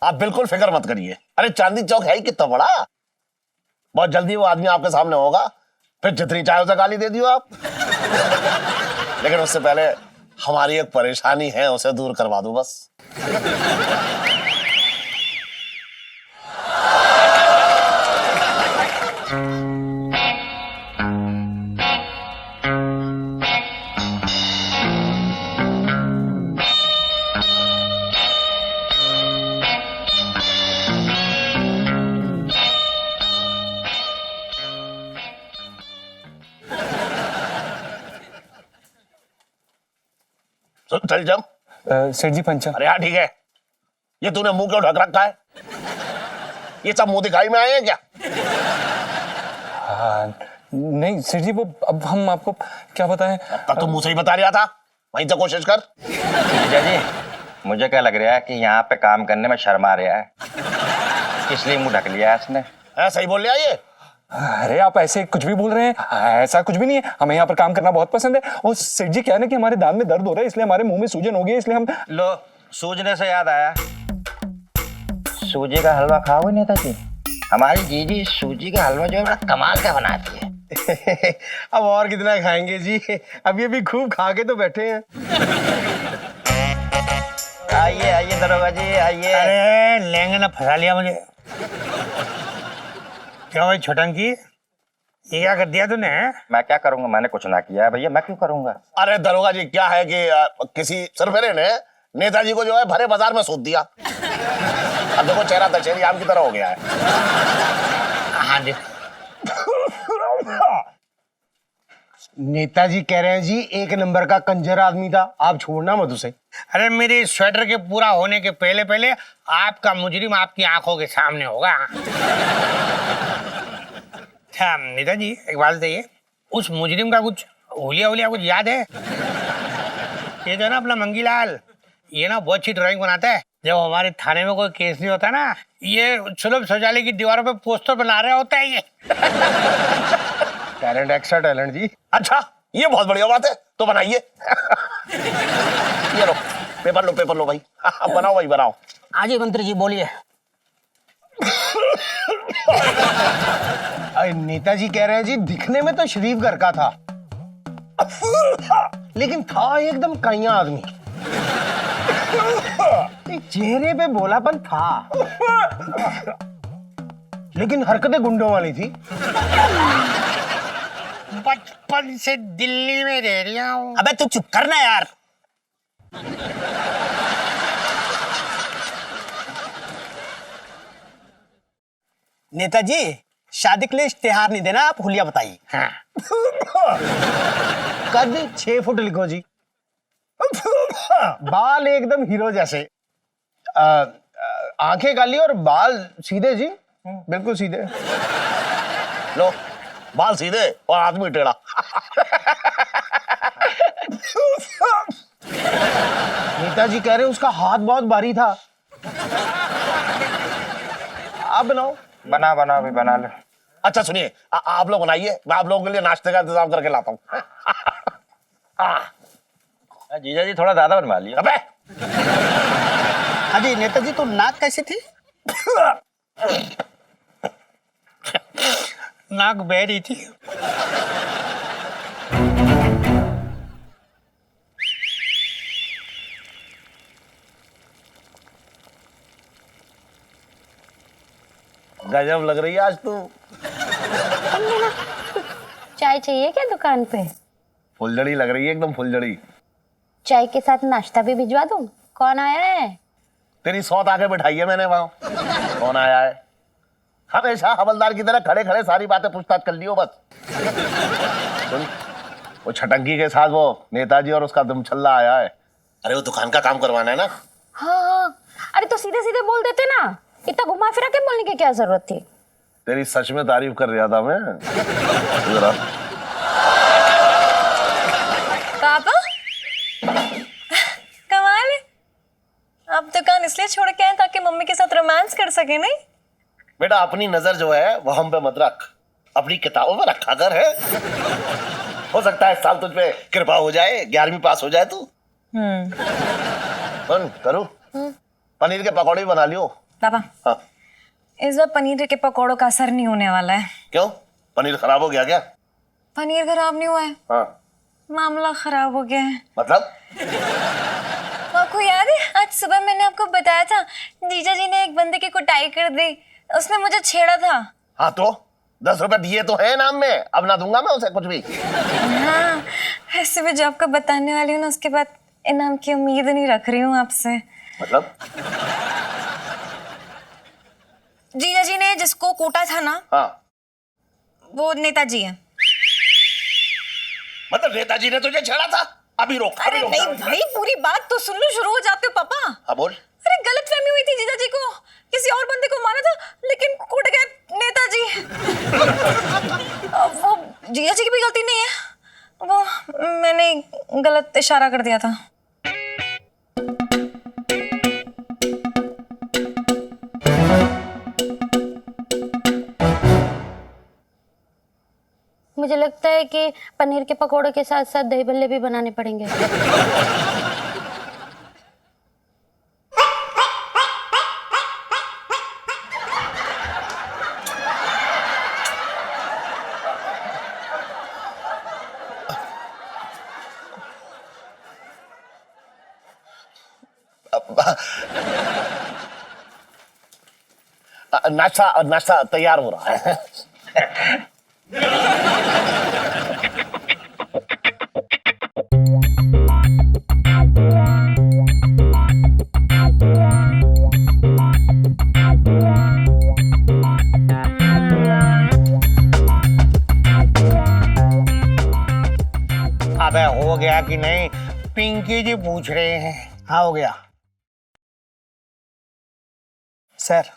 आप बिल्कुल फिक्र मत करिए। अरे चांदी चौक है ही कितना बड़ा, बहुत जल्दी वो आदमी आपके सामने होगा, फिर जितनी चाहे उसे गाली दे दियो आप। लेकिन उससे पहले हमारी एक परेशानी है, उसे दूर करवा दो बस। चल जम। सेठ जी पंचा। अरे हाँ ठीक है। ये तूने मुंह क्यों ढक रखा है? ये सब मुंह दिखाई में आए हैं क्या? नहीं सेठ जी, वो अब हम आपको क्या बताएं। अब तक तो मुंह से ही बता रहा था, वहीं तो कोशिश कर। जीजा जी, मुझे क्या लग रहा है कि यहाँ पे काम करने में शर्मा रहा है, इसलिए मुंह ढक लिया है इसने। सही बोल रहा है ये। अरे आप ऐसे कुछ भी बोल रहे हैं, ऐसा कुछ भी नहीं है। हमें यहाँ पर काम करना बहुत पसंद है। और सेठ जी क्या है ना कि हमारे दांत में दर्द हो रहा है, इसलिए हमारे मुंह में सूजन हो गई है, इसलिए हम। लो, सूजने से याद आया, सूजी का हलवा खाओगे नेताजी? हमारी जीजी सूजी का हलवा जो है बड़ा कमाल का बनाती है। अब और कितना खाएंगे जी, अभी अभी खूब खा के तो बैठे हैं। आइए आइए दरोगा जी आइए। अरे लेंगे ना, फंसा लिया मुझे। क्या भाई छोटंकी, ये क्या कर दिया तूने? मैं क्या करूंगा, मैंने कुछ ना किया है भैया, मैं क्यों करूंगा? अरे दरोगा जी क्या है कि किसी सरफेरे ने नेताजी को जो है भरे बाजार में सूद दिया। अब देखो चेहरा दशहरी आम की तरह हो गया है। हाँ जी। नेताजी कह रहे हैं जी एक नंबर का कंजर आदमी था, आप छोड़ना मत उसे। अरे मेरे स्वेटर के पूरा होने के पहले पहले आपका मुजरिम आपकी आंखों के सामने होगा। अच्छा नेताजी एक बात बताइए, उस मुजरिम का कुछ हुलिया कुछ याद है? ये जो है ना अपना मंगीलाल, ये ना बहुत अच्छी ड्राइंग बनाता है। जब हमारे थाने में कोई केस नहीं होता ना, ये सुलभ शौचालय की दीवारों पे पोस्टर बना रहा होता है ये। टैलेंट, एक्स्ट्रा टैलेंट जी। अच्छा ये बहुत बढ़िया बात है, तो बनाइए। ये लो पेपर लो भाई। बनाओ भाई बनाओ। हाँ जी मंत्री जी बोलिए। नेताजी कह रहे हैं जी दिखने में तो शरीफ घर का था, लेकिन था एकदम कइया आदमी। चेहरे पे भोलापन था, लेकिन हरकतें गुंडों वाली थी। बचपन से दिल्ली में रह रहा हूँ। अबे तू चुप करना यार। नेताजी शादी के लिए इश्तेहार नहीं देना, आप हुलिया बताइए। हाँ। कद 6 फुट लिखो जी। बाल एकदम हीरो जैसे, आंखें काली और बाल सीधे जी, बिल्कुल सीधे। लो बाल सीधे और आदमी टेढ़ा। नेताजी कह रहे हैं उसका हाथ बहुत भारी था। आप बनाओ। बना भी बना लो। अच्छा सुनिए, आप लोग बनाइए, मैं आप लोगों के लिए नाश्ते का इंतजाम करके लाता हूँ। जीजा जी थोड़ा ज्यादा बनवा लिया। अबे हाँ जी नेताजी, तो नाक कैसी थी? नाक बह रही थी। गजब लग रही है आज तू। चाय चाहिए क्या दुकान पे? फुलझड़ी लग रही है एकदम फुलझड़ी। चाय के साथ नाश्ता भी भिजवा दूं? कौन आया है? तेरी सौत आके बिठाई है मैंने वहां। कौन आया है? हमेशा हवलदार की तरह खड़े खड़े सारी बातें पूछताछ कर लियो बस। सुन, वो छटंकी के साथ वो नेताजी और उसका दुमछल्ला आया है। अरे वो दुकान का काम करवाना है ना। हाँ, अरे तो सीधे सीधे बोल देते ना, इतना घुमा फिरा के बोलने की क्या जरूरत थी? तेरी सच में तारीफ कर रहा था मैं। जरा पापा कमाल है, आप दुकान इसलिए छोड़ के आए ताकि मम्मी के साथ रोमांस कर सके? नहीं बेटा, अपनी नजर जो है वो हम पे मत रख, अपनी किताबों में रखा कर है। हो सकता है इस साल तुझ पे कृपा हो जाए, 11वीं पास हो जाए तू। करूँ पनीर के पकौड़े बना लियो, पापा हाँ, इस बार पनीर के पकौड़ों का असर नहीं होने वाला है। क्यों? पनीर खराब हो गया क्या? पनीर खराब नहीं हुआ है, हाँ, मामला खराब हो गया है। मतलब? आपको याद है आज सुबह मैंने आपको बताया था जीजा जी ने एक बंदे की कुटाई कर दी, उसने मुझे छेड़ा था। हाँ तो 10 रुपए दिए तो है नाम में, अब ना दूंगा मैं उसे कुछ भी। हाँ, ऐसे भी जो आपको बताने वाली हूँ ना उसके बाद इनाम की उम्मीद नहीं रख रही हूँ आपसे। मतलब? जीजा जी ने जिसको कूटा था ना, हाँ, वो नेताजी है। मतलब नेताजी ने तुझे छेड़ा था? अभी रोक, अरे नहीं भाई, पूरी बात तो सुन लो, शुरू हो जाते हो पापा। हाँ बोल। अरे गलतफहमी हुई थी, जीजा जी को किसी और बंदे को मारा था लेकिन कूट गए नेताजी। वो जीजा जी की भी गलती नहीं है, वो मैंने गलत इशारा कर दिया था। मुझे लगता है कि पनीर के पकोड़े के साथ साथ दही भल्ले भी बनाने पड़ेंगे। नाश्ता नाश्ता तैयार हो रहा है। अबे हो गया कि नहीं? पिंकी जी पूछ रहे हैं। हाँ हो गया सर।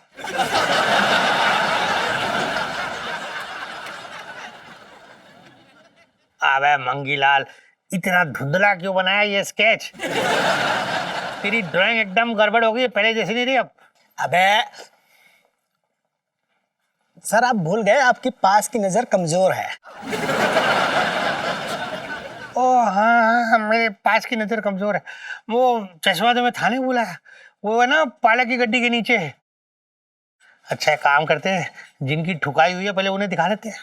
अबे मंगीलाल, इतना धुंधला क्यों बनाया ये स्केच? तेरी ड्राइंग एकदम गड़बड़ हो गई, पहले जैसी नहीं रही अब। अबे सर आप भूल गए, आपकी पास की नजर कमजोर है। ओ हाँ, मेरे पास की नजर कमजोर है। वो चश्मा तो मैं थाने बोला है, वो है ना पाला की गड्डी के नीचे। अच्छा एक काम करते हैं, जिनकी ठुकाई हुई है पहले उन्हें दिखा लेते हैं।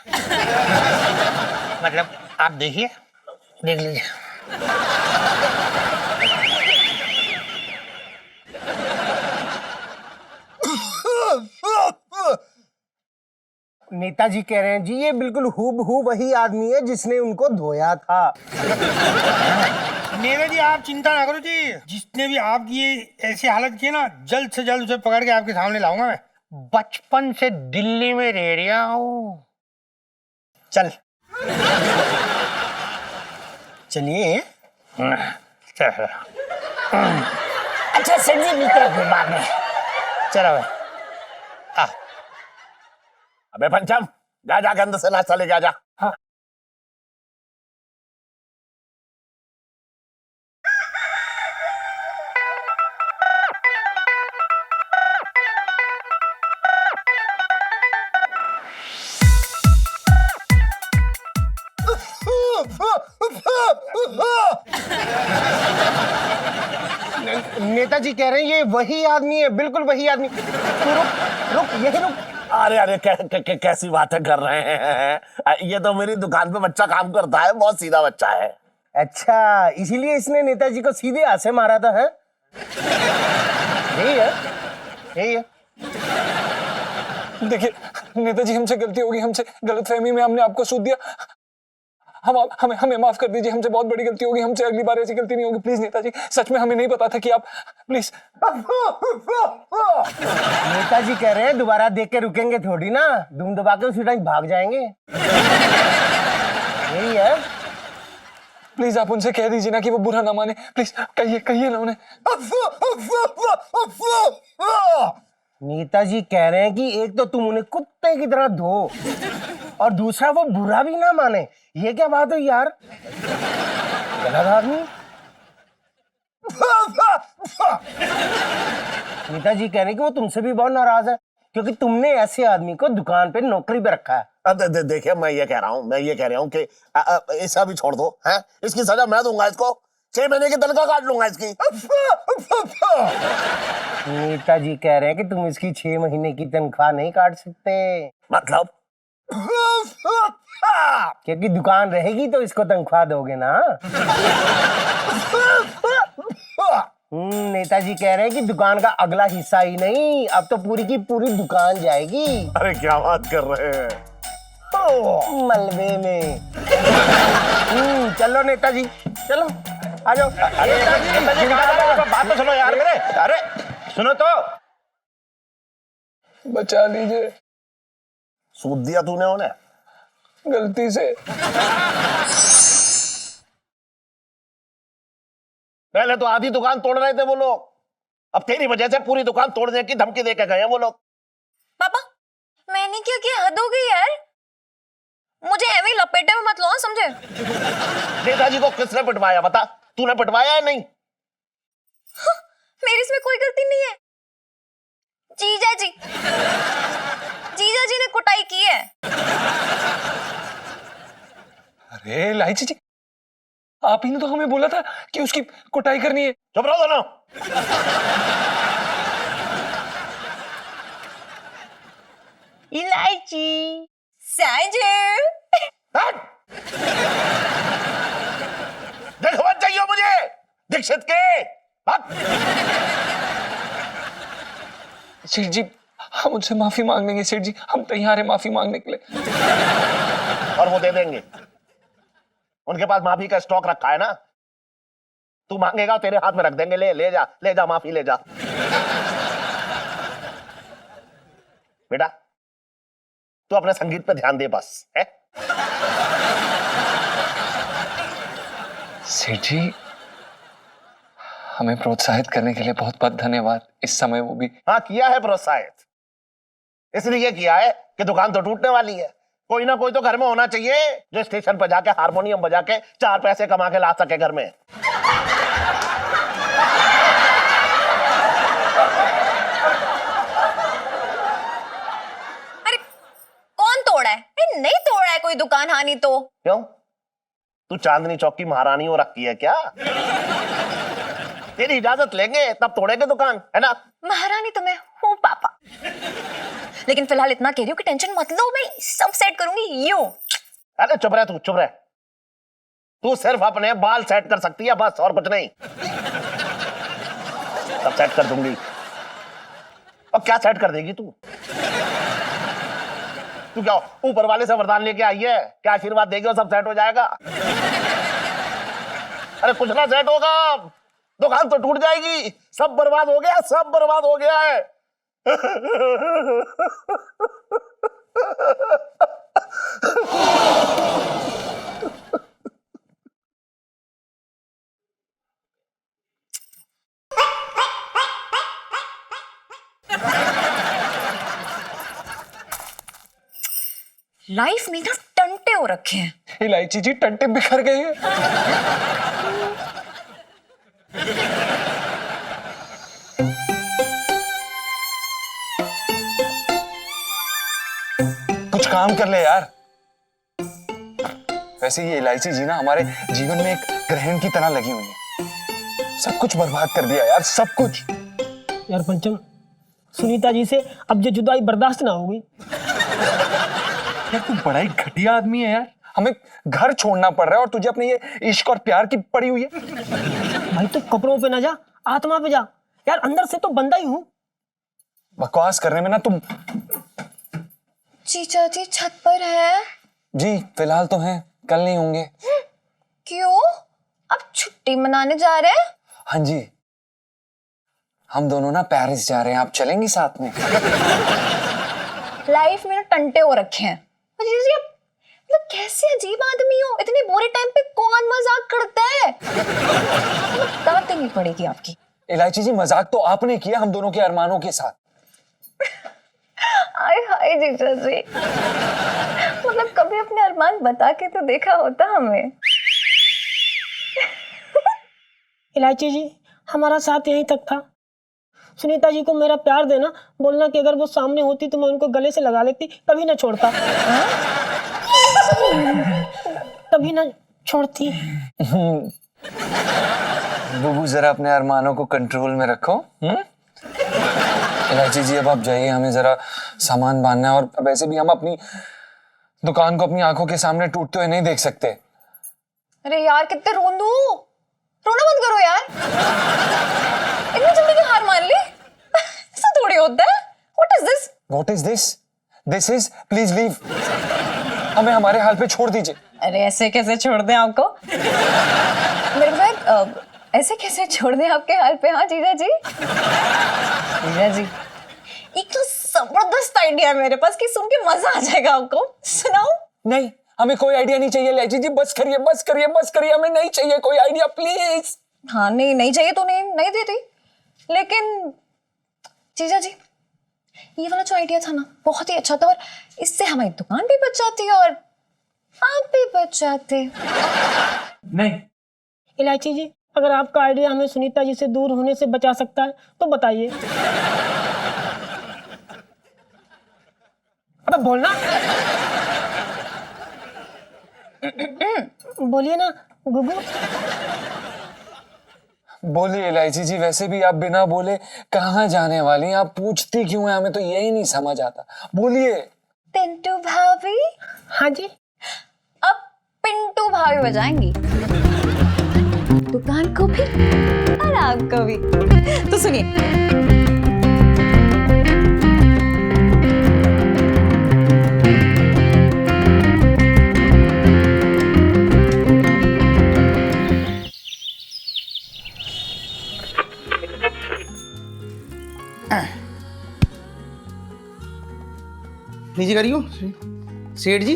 मतलब आप देखिए, देख लीजिए। नेताजी कह रहे हैं जी ये बिल्कुल हूबहू वही आदमी है जिसने उनको धोया था। नेता जी आप चिंता ना करो जी, जिसने भी आपकी ये ऐसी हालत की है ना, जल्द से जल्द उसे पकड़ के आपके सामने लाऊंगा मैं। बचपन से दिल्ली में रह रहा हूँ। चल चलिए। चलो अच्छा सर जी मिलते हैं फिर बाद में। चलो भाई। अबे पंचम, जा जाके अंदर से नाश्ता लेके आ जा। हाँ। नेताजी कह रहे हैं ये वही आदमी है, बिल्कुल वही आदमी। तू रुक रुक, यही रुक। अरे अरे कैसी बातें कर रहे हैं? ये तो मेरी दुकान पे बच्चा काम करता है, बहुत सीधा बच्चा है। अच्छा इसीलिए इसने नेताजी को सीधे हाथ से मारा था, है? यही है, यही है। देखिए नेताजी, हमसे गलती होगी, हमसे गलतफहमी में हमने आपको सूद दिया। हमें माफ कर दीजिए, हमसे बहुत बड़ी गलती होगी, हमसे अगली बार ऐसी गलती नहीं होगी। प्लीज नेताजी, सच में हमें नहीं पता था कि आप, प्लीज। नेताजी कह रहे हैं दोबारा देख के रुकेंगे थोड़ी ना, धूम दबा के उसी टाइम भाग जाएंगे। यही है। प्लीज आप उनसे कह दीजिए ना कि वो बुरा ना माने, प्लीज कहिए ना उन्हें। नेताजी कह रहे हैं कि एक तो तुम उन्हें कुत्ते की तरह धो और दूसरा वो बुरा भी ना माने। ये क्या बात है यार, गलत आदमी। नेताजी कह रहे हैं कि वो तुमसे भी बहुत नाराज है क्योंकि तुमने ऐसे आदमी को दुकान पे नौकरी पे रखा है। देखिए मैं ये कह रहा हूँ कि ऐसा भी छोड़ दो, हैं? इसकी सजा मैं दूंगा, इसको 6 महीने की तनख्वाह काट लूंगा इसकी। नेताजी कह रहे हैं कि तुम इसकी 6 महीने की तनख्वाह नहीं काट सकते। मतलब क्योंकि दुकान रहेगी तो इसको तनख्वाह दोगे ना। नेताजी कह रहे हैं कि दुकान का अगला हिस्सा ही नहीं, अब तो पूरी की पूरी दुकान जाएगी। अरे क्या बात कर रहे हैं? मलबे में। चलो नेताजी, चलो आ जाओ। बात तो सुनो यार मेरे। अरे सुनो तो। बचा लीजिए, सूद दिया तूने उन्हें? गलती से। पहले तो आधी दुकान तोड़ रहे थे वो लोग, अब तेरी वजह से पूरी दुकान तोड़ने की धमकी देके गए हैं वो लोग। पापा मैंने क्या किया? हद हो गई यार, मुझे ऐਵੇਂ ही लपेटे में मत लो, समझे? नेताजी को किसने पिटवाया बता? तूने पिटवाया है? नहीं मेरी इसमें कोई गलती नहीं है। जीजा जी, जीजा जी ने कुटाई की है। अरे इलायची जी, आप ही ने तो हमें बोला था कि उसकी कुटाई करनी है। चुप रहो दोनों। इलायची साजू हट! देखो मत चाहिए मुझे दीक्षित के। हट! सेठ जी, हम उनसे माफी मांग लेंगे। सेठ जी, हम तैयार हैं माफी मांगने के लिए। और वो दे देंगे, उनके पास माफी का स्टॉक रखा है ना। तू मांगेगा तेरे हाथ में रख देंगे। ले जा माफी ले जा। बेटा तू अपने संगीत पे ध्यान दे बस, है? सेठ जी, हमें प्रोत्साहित करने के लिए बहुत बहुत धन्यवाद। इस समय वो भी। हाँ किया है प्रोत्साहित, इसलिए किया है कि दुकान तो टूटने वाली है। कोई ना कोई तो घर में होना चाहिए जो स्टेशन पर जाके हारमोनियम बजा के 4 पैसे कमा के ला सके घर में। अरे कौन तोड़ा है? नहीं तोड़ा है कोई दुकान, हानि तो। क्यों? तू चांदनी चौक की महारानी हो रखी है क्या? तेरी इजाजत लेंगे तब तोड़ेंगे दुकान, है ना? महारानी तो मैं हूँ पापा, लेकिन फिलहाल इतना कह रही हूँ कि टेंशन मत लो, मैं सब सेट करूंगी। यूं अरे चुप रह तू, चुप रह। तू सिर्फ अपने बाल सेट कर सकती है बस, और कुछ नहीं। सब सेट कर दूंगी। अब क्या सेट कर देगी तू? तू क्या ऊपर वाले से वरदान लेके आई है? क्या आशीर्वाद देगी और सब सेट हो जाएगा? अरे कुछ ना सेट होगा, दुकान तो टूट जाएगी। सब बर्बाद हो गया, सब बर्बाद हो गया है। लाइफ में ना टंटे हो रखे हैं। इलायची जी, टंटे बिखर गए हैं। कुछ काम कर ले यार। वैसे ये इलायची जी ना हमारे जीवन में एक ग्रहण की तरह लगी हुई है। सब कुछ बर्बाद कर दिया यार, सब कुछ। यार पंचम, सुनीता जी से अब जो जुदाई बर्दाश्त ना होगी। यार तू बड़ा ही घटिया आदमी है यार। हमें घर छोड़ना पड़ रहा है और तुझे अपने ये इश्क और प्यार की पड़ी हुई है। भाई तू कपड़ों पे ना जा, आत्मा पे जा। यार अंदर से तो बंदा ही हूँ। बकवास करने में ना तुम। जीजा जी छत पर है? जी फिलहाल तो हैं, कल नहीं होंगे। क्यों? अब छुट्टी मनाने जा रहे हैं? हाँ जी, हम दोनों ना पेरिस जा रहे हैं। आप चलेंगी साथ में? लाइफ में ना टंटे हो रखे हैं। जीजा जी आप मतलब कैसे अजीब आदमी हो, इतने बुरे टाइम पे कौन मजाक करता है? दांत देनी पड़ेगी आपकी। इलायची जी, मजाक तो आपने किया हम दोनों के अरमानों के साथ। आय हाय जीजा जी, मतलब कभी अपने अरमान बता के तो देखा होता हमें। इलायची जी, हमारा साथ यहीं तक था। सुनीता जी को मेरा प्यार देना, बोलना कि अगर वो सामने होती तो मैं उनको गले से लगा लेती, कभी ना छोड़ता। कभी ना छोड़ती। बुबू, जरा अपने अरमानों को कंट्रोल में रखो। इलायची जी अब आप जाइए, हमें जरा सामान बांधना है और वैसे भी हम अपनी दुकान को अपनी आंखों के सामने टूटते हुए नहीं देख सकते। अरे यार कितने रोन दूं, रोना मत करो यार। इतनी जल्दी की हार मान ली? ऐसा थोड़ी होता है। What is this? What is this? This is please leave. हमें हमारे हाल पे छोड़ दीजिए। अरे ऐसे कैसे छोड़ दें आपको? मेरे भाई ऐसे कैसे छोड़ दें आपके हाल पे? हाँ जीजा जी, जीजा जी एक तो जबरदस्त आइडिया है मेरे पास कि सुन के मजा आ जाएगा आपको। सुनाओ। नहीं, हमें कोई आइडिया नहीं चाहिए इलायची जी, बस करिए बस करिए बस करिए, हमें नहीं चाहिए कोई आइडिया प्लीज। हाँ नहीं चाहिए तो नहीं देती, लेकिन जीजा जी ये वाला जो आइडिया था ना बहुत ही अच्छा था, और इससे हमारी दुकान भी बच जाती और आप भी बच जाते। नहीं इलायची जी, अगर आपका आइडिया हमें सुनीता जी से दूर होने से बचा सकता है तो बताइए। अबे बोलना। बोलिए ना गुगू। बोलिए इलायची जी, वैसे भी आप बिना बोले कहाँ जाने वाली हैं? आप पूछती क्यों हैं? हमें तो यही नहीं समझ आता। बोलिए। पिंटू भाभी। हाँ जी। अब पिंटू भाभी बजाएंगी, दुकान को भी और आपको भी। तो सुनिए। नीचे करियो। सेठ जी,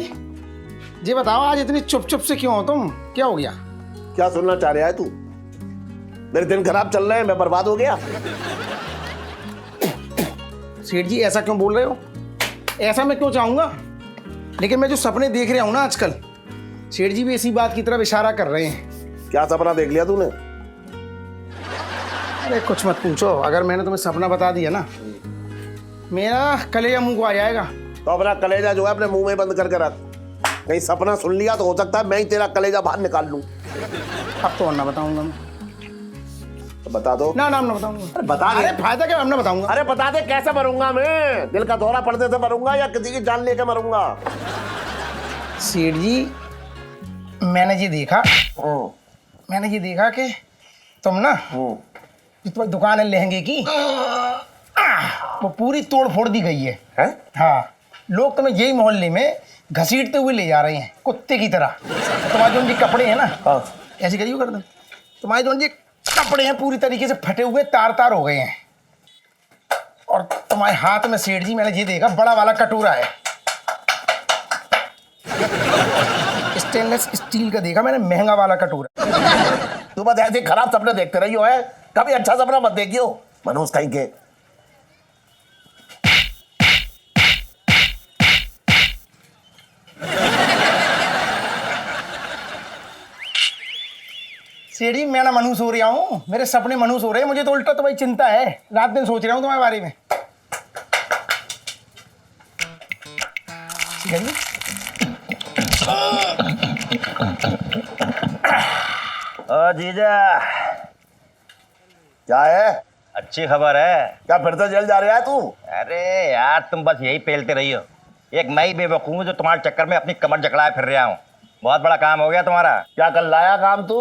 जी बताओ आज इतनी चुप चुप से क्यों हो तुम? क्या हो गया? क्या सुनना चाह रहा है तू? मेरे दिन खराब चल रहे हैं, मैं बर्बाद हो गया। सेठ जी ऐसा क्यों बोल रहे हो? ऐसा मैं क्यों चाहूंगा, लेकिन मैं जो सपने देख रहा हूं ना आजकल, सेठ जी भी इसी बात की तरफ इशारा कर रहे हैं। क्या सपना देख लिया तूने? अरे कुछ मत पूछो, अगर मैंने तुम्हें सपना बता दिया ना, मेरा कलेजा मुंह को आ जाएगा। तो अपना कलेजा जो है अपने मुंह में बंद करके रख। कहीं सपना सुन लिया तो हो सकता है मैं ही तेरा कलेजा बाहर निकाल लूं। अब तो और ना बताऊंगा मैं। तो बता दो ना नाम ना बताऊंगा। अरे बता दे। अरे फायदा क्या, हम ना बताऊंगा। अरे बता दे कैसे मरूंगा मैं? दिल का दौरा पड़ने से मरूंगा या किसी की जान लेके मरूंगा? सेठ जी मैंने ये देखा कि तुम ना जो तुम्हारी दुकान है लहंगे की, वो पूरी तोड़ फोड़ दी गई है। हाँ, लोग तुम्हें यही मोहल्ले में घसीटते हुए ले जा रहे हैं कुत्ते की तरह। तुम्हारे जो ये कपड़े हैं ना, ऐसे करियो कर दो, तुम्हारे जो ये कपड़े हैं पूरी तरीके से फटे हुए तार तार हो गए हैं। और तुम्हारे हाथ में सेठ जी मैंने ये देखा बड़ा वाला कटोरा है, स्टेनलेस स्टील का देखा मैंने, महंगा वाला कटोरा। तू बस ऐसे खराब सपने देखते रही हो है, कभी अच्छा सपना मत देखियो मनोज कहीं के। सेठ जी मैं ना मनहूस हो रहा हूँ, मेरे सपने मनहूस हो रहे हैं, मुझे तो उल्टा तुम्हारी चिंता है, रात दिन सोच रहा हूँ तुम्हारे बारे में। ओ जीजा, क्या है? अच्छी खबर है। क्या फिर से जेल जा रहा है तू? अरे यार तुम बस यही पेलते रही हो। एक मैं ही बेवकूफ हूँ जो तुम्हारे चक्कर में अपनी कमर जकड़ाए फिर रहा हूँ। बहुत बड़ा काम हो गया तुम्हारा। क्या कर लाया काम तू?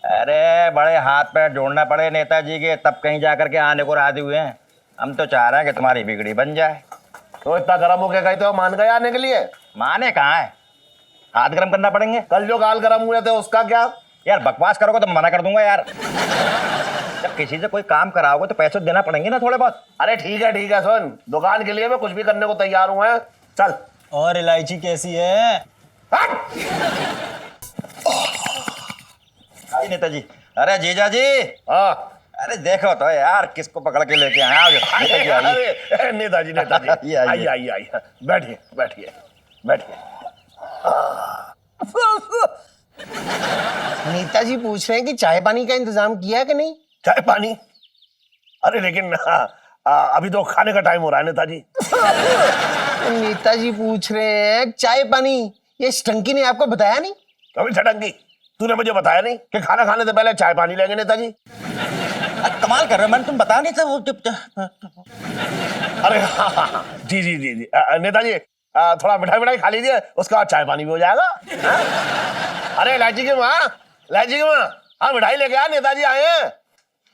अरे बड़े हाथ पैर जोड़ना पड़े नेताजी के, तब कहीं जाकर के आने को राजी हुए हैं। हम तो चाह रहे हैं कि तुम्हारी बिगड़ी बन जाए। तो इतना गर्म होके गए थे, मान गए आने के लिए? माने कहाँ है, हाथ गर्म करना पड़ेंगे। कल जो गाल गर्म हुए थे उसका क्या? यार बकवास करोगे तो मना कर दूंगा यार। जब किसी से कोई काम कराओगे तो पैसे देना पड़ेंगे ना थोड़े बहुत। अरे ठीक है सुन, दुकान के लिए मैं कुछ भी करने को तैयार हूँ। है चल। और इलायची कैसी है? नेताजी। अरे जीजा जी। हाँ। अरे देखो तो यार किसको पकड़ के लेके आए। आओ नेताजी आइए। अरे नेताजी आइए आइए बैठिए बैठिए बैठिए। नेताजी पूछ रहे हैं कि चाय पानी का इंतजाम किया है कि नहीं? चाय पानी? अरे लेकिन अभी तो खाने का टाइम हो रहा है नेताजी। नेताजी पूछ रहे हैं चाय पानी, ये स्टंकी ने आपको बताया नहीं? कभी छटंगी, तूने मुझे बताया नहीं कि खाना खाने से पहले चाय पानी लेंगे नेताजी? कमाल कर रहे हो, मैंने तुम बता नहीं था वो अरे हाँ, जी जी जी जी नेताजी थोड़ा मिठाई खा लीजिए, उसके बाद चाय पानी भी हो जाएगा। अरे इलायची की माँ, हाँ मिठाई लेके आ, नेताजी आए हैं।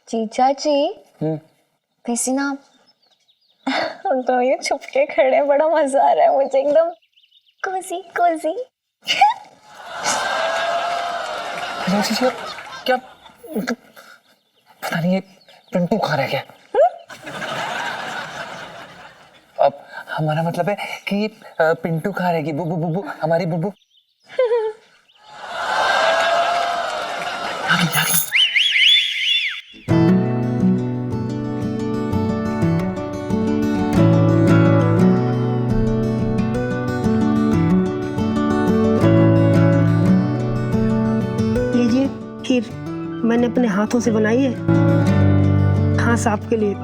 जीजा जी वैसे ना हम तो ये छुप के खड़े, बड़ा मजा आ रहा है मुझे, एकदम कोजी कोजी। क्या पता नहीं ये पिंटू खा रहा है क्या? अब हमारा मतलब है कि पिंटू खा रहेगी, बुबू बुबू, हमारी बुबू। लीजिए खीर, मैंने अपने हाथों से बनाई है, खास आपके लिए।